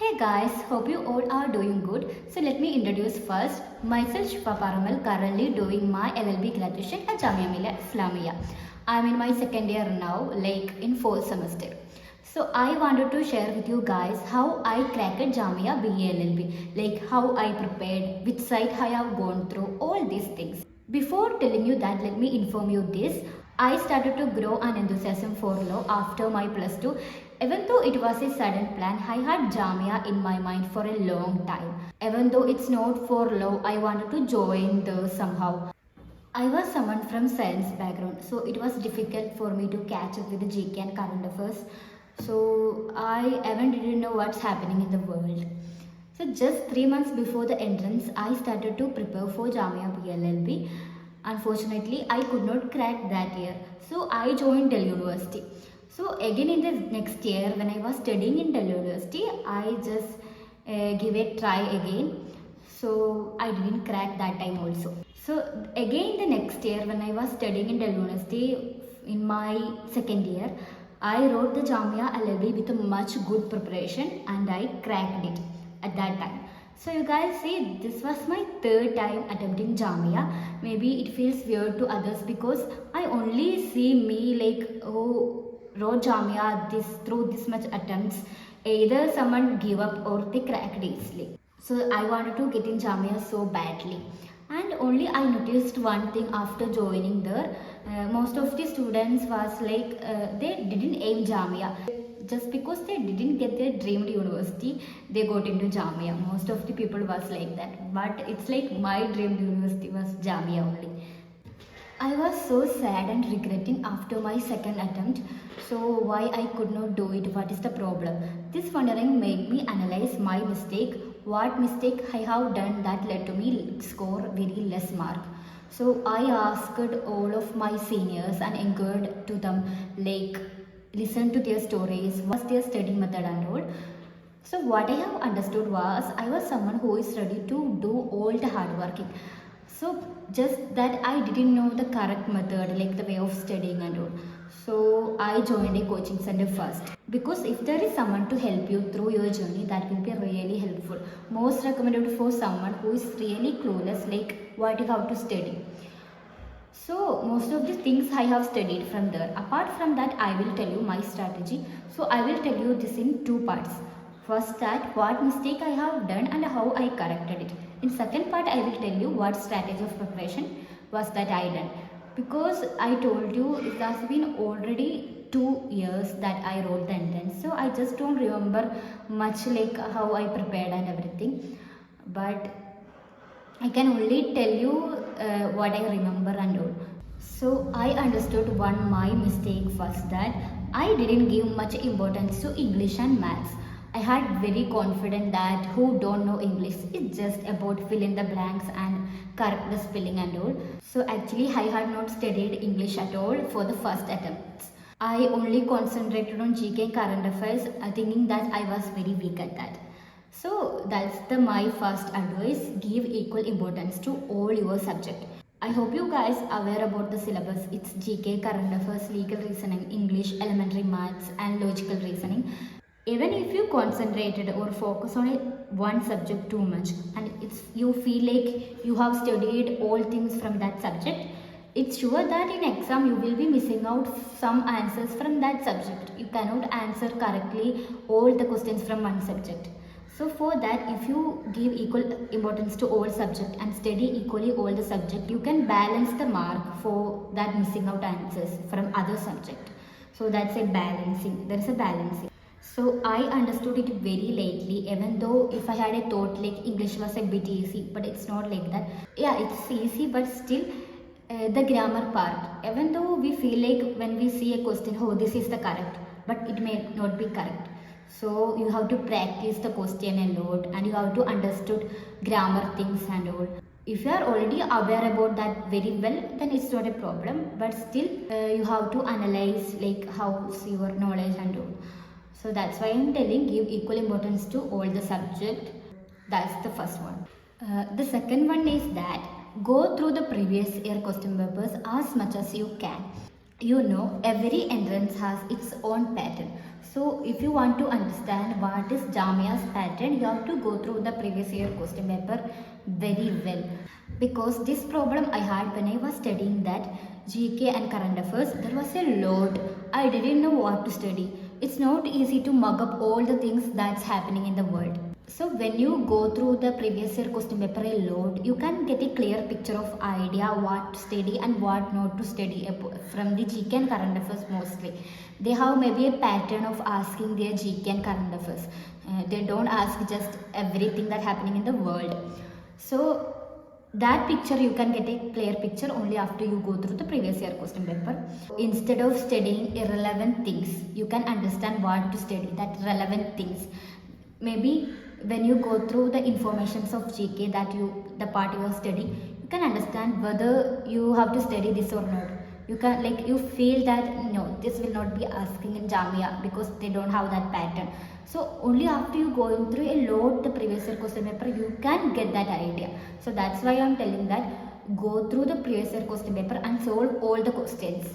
Hey guys, hope you all are doing good. So let me introduce first myself Shifa parammal, currently doing my LLB graduation at Jamia Millia, Islamia. I'm in my second year now, like in fourth semester. So I wanted to share with you guys how I cracked Jamia BA LLB, like how I prepared, which site I have gone through, all these things. Before telling you that, let me inform you this. I started to grow an enthusiasm for law after my plus 2. Even though it was a sudden plan, I had Jamia in my mind for a long time. Even though it's not for law, I wanted to join the somehow. I was someone from science background, so it was difficult for me to catch up with the GK and current affairs. So I even didn't know what's happening in the world. So just 3 months before the entrance, I started to prepare for Jamia PLLB. Unfortunately, I could not crack that year, so I joined Delhi University. So again in the next year, when I was studying in Delhi University, I just give a try again. So I didn't crack that time also. So again the next year, when I was studying in Delhi University in my second year, I wrote the Jamia LLB with a much good preparation and I cracked it at that time. So you guys see, this was my third time attempting Jamia. Maybe it feels weird to others because I only see me like, oh, wrote Jamia through this much attempts. Either someone give up or they cracked easily. So I wanted to get in Jamia so badly. And only I noticed one thing after joining there. Most of the students was like, they didn't aim Jamia. Just because they didn't get their dreamed university, they got into Jamia. Most of the people was like that. But it's like my dreamed university was Jamia only. I was so sad and regretting after my second attempt. So why I could not do it? What is the problem? This wondering made me analyze my mistake. What mistake I have done that led to me score very less mark. So I asked all of my seniors and encouraged to them like listen to their stories, what's their study method and all. So what I have understood was I was someone who is ready to do all the hard working. So just that I didn't know the correct method, like the way of studying and all. So I joined a coaching center first. Because if there is someone to help you through your journey, that will be really helpful. Most recommended for someone who is really clueless, like what you have to study. So most of the things I have studied from there. Apart from that, I will tell you my strategy. So I will tell you this in two parts. First that what mistake I have done and how I corrected it. In second part, I will tell you what strategy of preparation was that I done. Because I told you it has been already 2 years that I wrote the entrance. So I just don't remember much like how I prepared and everything. But I can only tell you what I remember and all. So I understood one my mistake was that I didn't give much importance to English and maths. I had very confident that who don't know English, it's just about fill in the blanks and correct the spelling and all. So actually I had not studied English at all for the first attempts. I only concentrated on GK and current affairs, thinking that I was very weak at that. So that's my first advice, give equal importance to all your subject. I hope you guys are aware about the syllabus. It's GK, current affairs, legal reasoning, English, elementary maths and logical reasoning. Even if you concentrated or focus on one subject too much and you feel like you have studied all things from that subject, it's sure that in exam you will be missing out some answers from that subject. You cannot answer correctly all the questions from one subject. So for that, if you give equal importance to all subject and study equally all the subject, you can balance the mark for that missing out answers from other subject. So that's a balancing. There is a balancing. So I understood it very lately, even though if I had a thought like English was a bit easy, but it's not like that. Yeah, it's easy, but still the grammar part. Even though we feel like when we see a question, oh, this is the correct, but it may not be correct. So you have to practice the question a lot and you have to understood grammar things and all. If you are already aware about that very well, then it's not a problem. But still, you have to analyze like how's your knowledge and all. So that's why I'm telling give equal importance to all the subject. That's the first one. The second one is that go through the previous year question papers as much as you can. You know, every entrance has its own pattern. So if you want to understand what is Jamia's pattern, you have to go through the previous year question paper very well. Because this problem I had when I was studying that GK and current affairs, there was a lot. I didn't know what to study. It's not easy to mug up all the things that's happening in the world. So when you go through the previous year question paper a lot, you can get a clear picture of idea what to study and what not to study from the GK and current affairs mostly. They have maybe a pattern of asking their GK and current affairs. They don't ask just everything that happening in the world. So that picture you can get a clear picture only after you go through the previous year question paper. Instead of studying irrelevant things, you can understand what to study, that relevant things. Maybe when you go through the informations of GK that the part you are studying, you can understand whether you have to study this or not. You can you feel that no, this will not be asking in Jamia because they don't have that pattern. So only after you going through a lot the previous year question paper, you can get that idea. So that's why I'm telling that go through the previous year question paper and solve all the questions.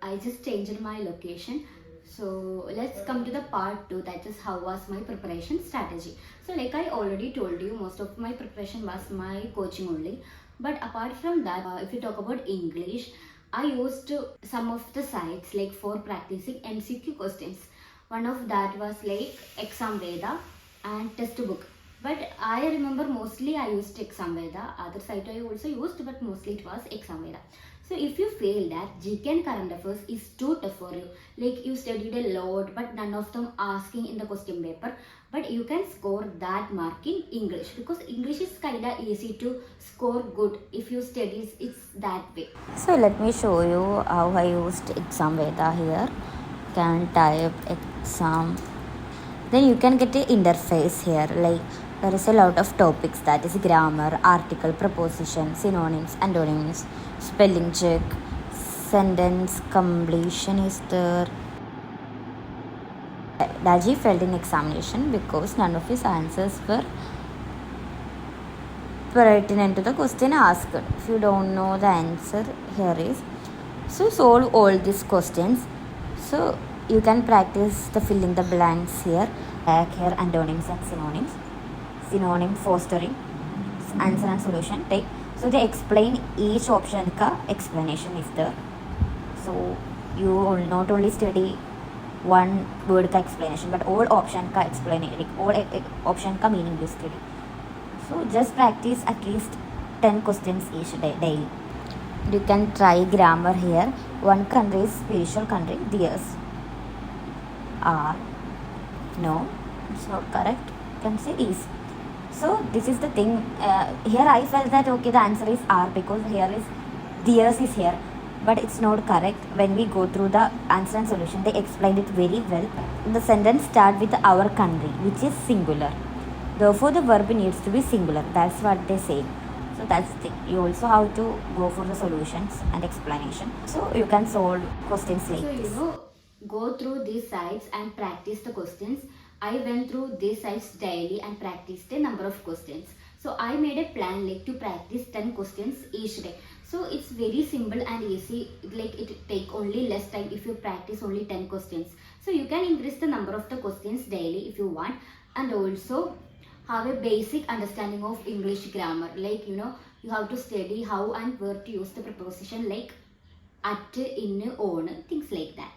I just changed my location. So let's come to the part 2, that is how was my preparation strategy. So like I already told you, most of my preparation was my coaching only. But apart from that, if you talk about English, I used some of the sites like for practicing MCQ questions. One of that was like Exam Veda and Test Book. But I remember mostly I used Exam Veda. Other site I also used, but mostly it was Exam Veda. So if you feel that GK and current affairs is too tough for you, like you studied a lot but none of them asking in the question paper, but you can score that mark in English because English is kinda easy to score good if you study it's that way. So let me show you how I used Exam Veda here. You can type exam. Then you can get an interface here, like there is a lot of topics, that is grammar, article, preposition, synonyms, antonyms, spelling check, sentence completion is there. Daji failed in examination because none of his answers were pertinent to the question asked. If you don't know the answer, here is. So solve all these questions. So you can practice the filling the blanks here. Back here antonyms and synonyms. Synonym fostering answer and solution take. So they explain each option ka explanation is there. So you will not only study one word ka explanation, but all option ka explanation, all option ka meaning you study. So just practice at least 10 questions each day daily. You can try grammar here. One country is spiritual country, theirs are. No, it's not correct. You can say is. So this is the thing. Here I felt that okay, the answer is R because here is theirs is here, but it's not correct. When we go through the answer and solution, they explained it very well. The sentence start with our country, which is singular. Therefore, the verb needs to be singular. That's what they say. So that's the thing. You also have to go for the solutions and explanation. So you can solve questions like this. So go through these sites and practice the questions. I went through these sites daily and practiced a number of questions. So I made a plan like to practice 10 questions each day. So it's very simple and easy. Like it take only less time if you practice only 10 questions. So you can increase the number of the questions daily if you want, and also have a basic understanding of English grammar. Like you have to study how and where to use the preposition like at, in, on, things like that.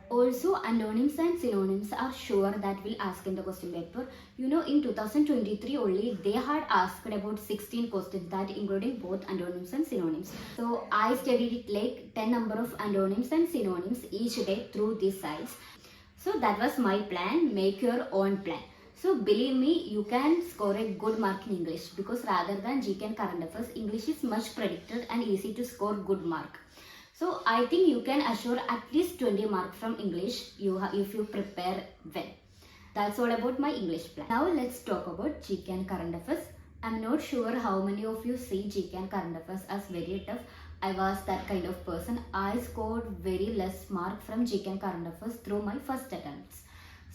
Also, antonyms and synonyms are sure that will ask in the question paper. In 2023 only they had asked about 16 questions, that including both antonyms and synonyms. So I studied it like 10 number of antonyms and synonyms each day through these sites. So that was my plan. Make your own plan. So believe me, you can score a good mark in English because rather than GK and current affairs, English is much predicted and easy to score good mark. So I think you can assure at least 20 marks from English if you prepare well. That's all about my English plan. Now let's talk about GK and current affairs. I'm not sure how many of you see GK and current affairs as very tough. I was that kind of person. I scored very less mark from GK and current affairs through my first attempts.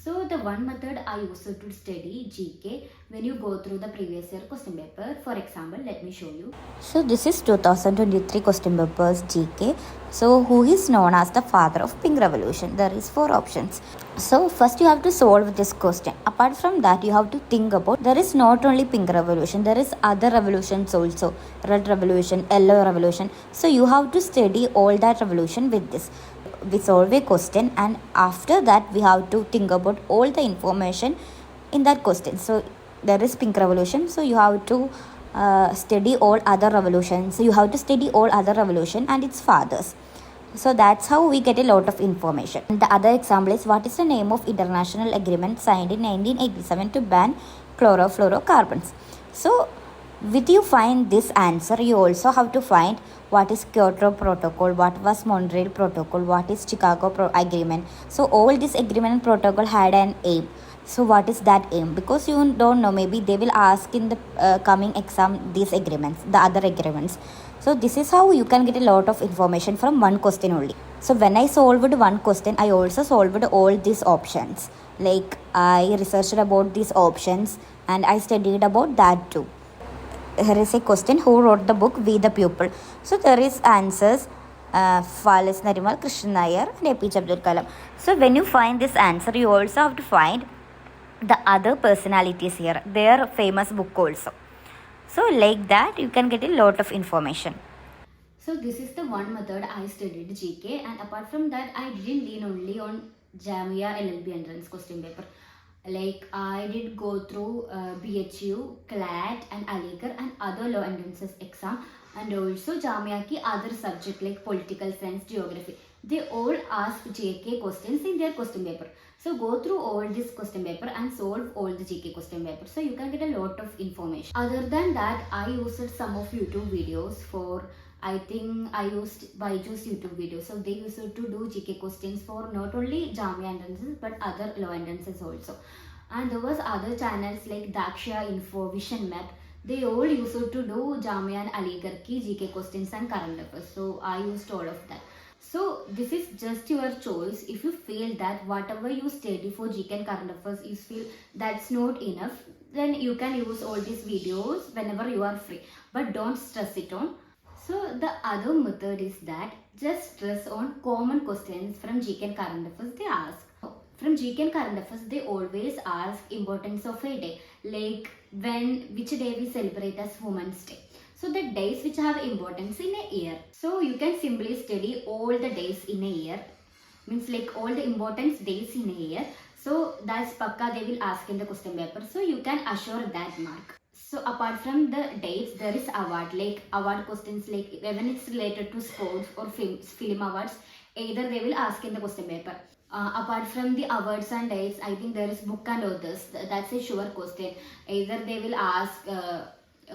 So the one method I use to study GK when you go through the previous year question paper. For example, let me show you. So this is 2023 question papers GK. So who is known as the father of pink revolution? There is 4 options. So first you have to solve this question. Apart from that, you have to think about there is not only pink revolution, there is other revolutions also. Red revolution, yellow revolution. So you have to study all that revolution with this. We solve a question and after that we have to think about all the information in that question. So there is pink revolution, so you have to study all other revolutions. So you have to study all other revolution and its fathers. So that's how we get a lot of information. The other example is, what is the name of international agreement signed in 1987 to ban chlorofluorocarbons? So with you find this answer, you also have to find what is Kyoto Protocol, what was Montreal Protocol, what is Chicago Agreement. So all this agreement and protocol had an aim. So what is that aim? Because you don't know, maybe they will ask in the coming exam these agreements, the other agreements. So this is how you can get a lot of information from one question only. So when I solved one question, I also solved all these options. Like I researched about these options and I studied about that too. Here is a question: who wrote the book We the People? So there is answers. Falis Narimal, Krishnan Nair, and APJ Abdul Kalam. So when you find this answer, you also have to find the other personalities here, their famous book also. So like that you can get a lot of information. So this is the one method I studied GK, and apart from that I didn't lean only on Jamia LLB entrance question paper. Like I did go through BHU, CLAT and Aligarh and other law entrances exam, and also Jamia ki other subject like political science, geography. They all ask JK questions in their question paper. So go through all this question paper and solve all the GK question paper. So you can get a lot of information. Other than that, I used some of YouTube videos for, I think I used Byju's YouTube videos. So they used to do GK questions for not only Jamia entrances but other law entrances also. And there was other channels like Daksha Info, Vision Map. They all used to do Jamia and Aligarh ki GK questions and current affairs. So I used all of that. So this is just your choice. If you feel that whatever you study for GK and current affairs, you feel that's not enough, then you can use all these videos whenever you are free. But don't stress it on. So the other method is that just stress on common questions from GK and current affairs they ask. From GK and current affairs, they always ask importance of a day, like which day we celebrate as Women's Day. So the days which have importance in a year. So you can simply study all the days in a year, means like all the importance days in a year. So that's pakka they will ask in the question paper. So you can assure that mark. So apart from the dates, there is award, like award questions, like when it's related to sports or film awards, either they will ask in the question paper. Apart from the awards and dates, I think there is book and authors. That's a sure question. Either they will ask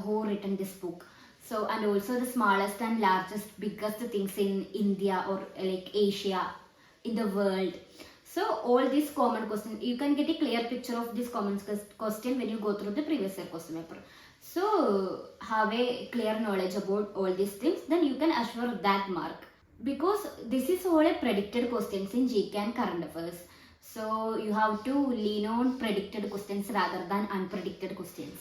who written this book. So and also the smallest and largest, biggest things in India or like Asia, in the world. So all these common questions, you can get a clear picture of this common question when you go through the previous year question paper. So have a clear knowledge about all these things, then you can assure that mark. Because this is all a predicted questions in GK and current affairs. So you have to lean on predicted questions rather than unpredicted questions.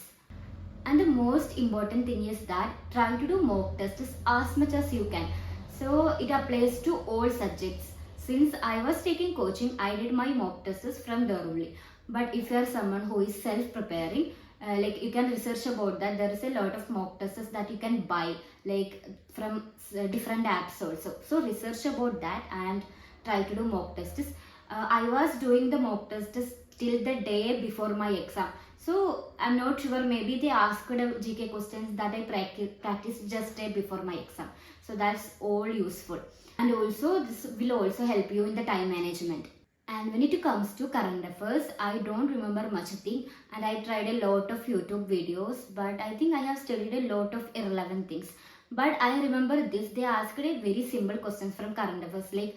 And the most important thing is that try to do mock tests as much as you can. So it applies to all subjects. Since I was taking coaching, I did my mock tests from there only. But if you are someone who is self-preparing, like you can research about that. There is a lot of mock tests that you can buy, like from different apps also. So research about that and try to do mock tests. I was doing the mock tests till the day before my exam. So I'm not sure, maybe they asked GK questions that I practiced just day before my exam. So that's all useful. And also this will also help you in the time management. And when it comes to current affairs, I don't remember much thing, and I tried a lot of YouTube videos, but I think I have studied a lot of irrelevant things. But I remember this, they asked a very simple questions from current affairs, like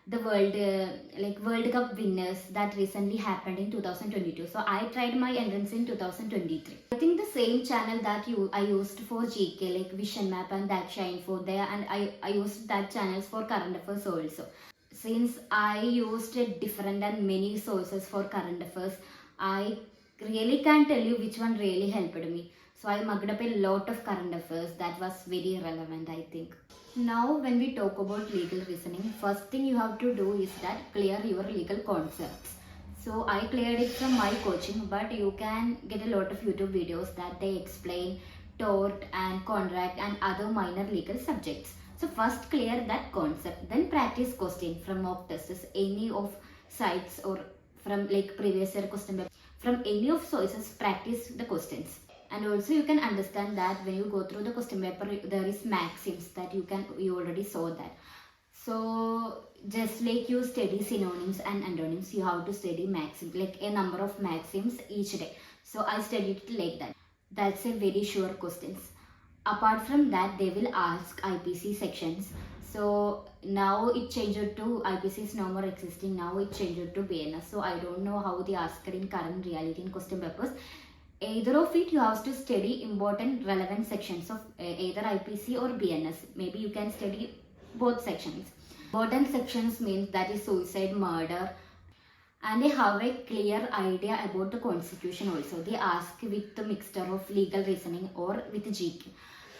the World Cup winners that recently happened in 2022. So I tried my entrance in 2023. I think the same channel that I used for GK, like Vision Map and Daksha Info there, and I used that channels for current affairs also. since I used different and many sources for current affairs, I really can't tell you which one really helped me. So I mugged up a lot of current affairs that was very relevant, I think. Now, when we talk about legal reasoning, first thing you have to do is that clear your legal concepts. So I cleared it from my coaching, but you can get a lot of YouTube videos that they explain tort and contract and other minor legal subjects. So first clear that concept, then practice question from mock tests, any of sites or from like previous year question paper. From any of sources, practice the questions. And also you can understand that when you go through the question paper, there is maxims that you already saw that. So just like you study synonyms and antonyms, you have to study maxims, like a number of maxims each day. So I studied it like that. That's a very sure questions. Apart from that, they will ask IPC sections. So now it changed to IPC is no more existing. Now it changed to BNS. So I don't know how they ask it in current reality in question papers. Either of it you have to study important relevant sections of either IPC or BNS. Maybe you can study both sections. Important sections means that is suicide, murder, and they have a clear idea about the constitution also. They ask with the mixture of legal reasoning or with GQ.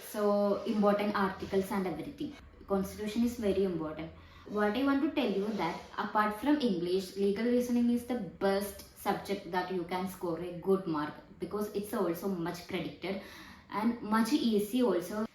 So important articles and everything. Constitution is very important. What I want to tell you that apart from English, legal reasoning is the best subject that you can score a good mark because it's also much predicted and much easy also.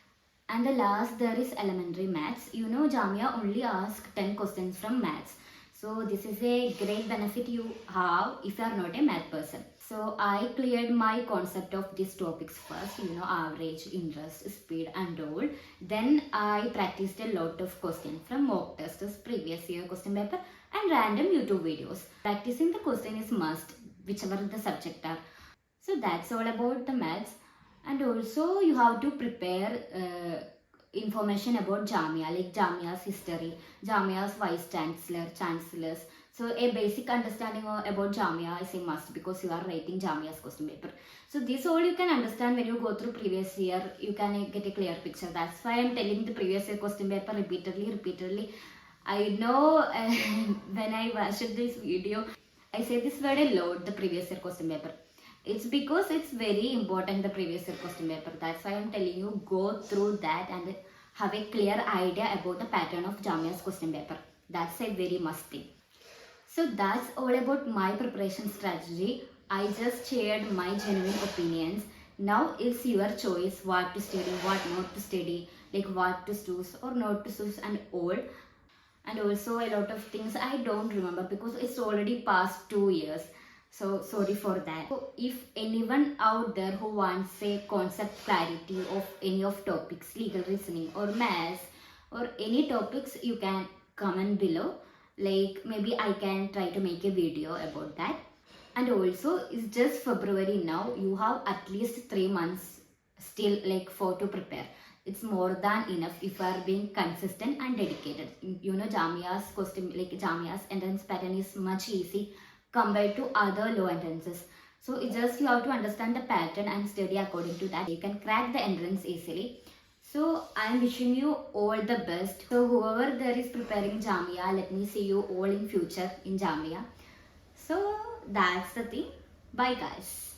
And the last there is elementary maths. You know Jamia only asks 10 questions from maths. So this is a great benefit you have if you are not a math person. So I cleared my concept of these topics first, average, interest, speed and all. Then I practiced a lot of questions from mock tests, previous year question paper and random YouTube videos. Practicing the question is must, whichever the subject are. So that's all about the maths. And also you have to prepare information about Jamia, like Jamia's history, Jamia's vice chancellor, chancellors. So a basic understanding about Jamia is a must because you are writing Jamia's question paper. So this all you can understand when you go through previous year, you can get a clear picture. That's why I'm telling the previous year question paper repeatedly. I know when I watched this video, I say this word a lot, the previous year question paper. It's because it's very important, the previous year question paper. That's why I'm telling you, go through that and have a clear idea about the pattern of Jamia's question paper. That's a very must thing. So that's all about my preparation strategy. I just shared my genuine opinions. Now it's your choice what to study, what not to study, like what to choose or not to choose and all. And also a lot of things I don't remember because it's already past 2 years. So sorry for that. So if anyone out there who wants a concept clarity of any of topics, legal reasoning or maths or any topics, you can comment below. Like maybe I can try to make a video about that. And also it's just February now. You have at least 3 months still like for to prepare. It's more than enough if you are being consistent and dedicated. Jamia's question, like Jamia's entrance pattern is much easy compared to other low entrances. So it's just you have to understand the pattern and study according to that. You can crack the entrance easily. So I'm wishing you all the best. So whoever there is preparing Jamia, let me see you all in future in Jamia. So that's the thing. Bye guys.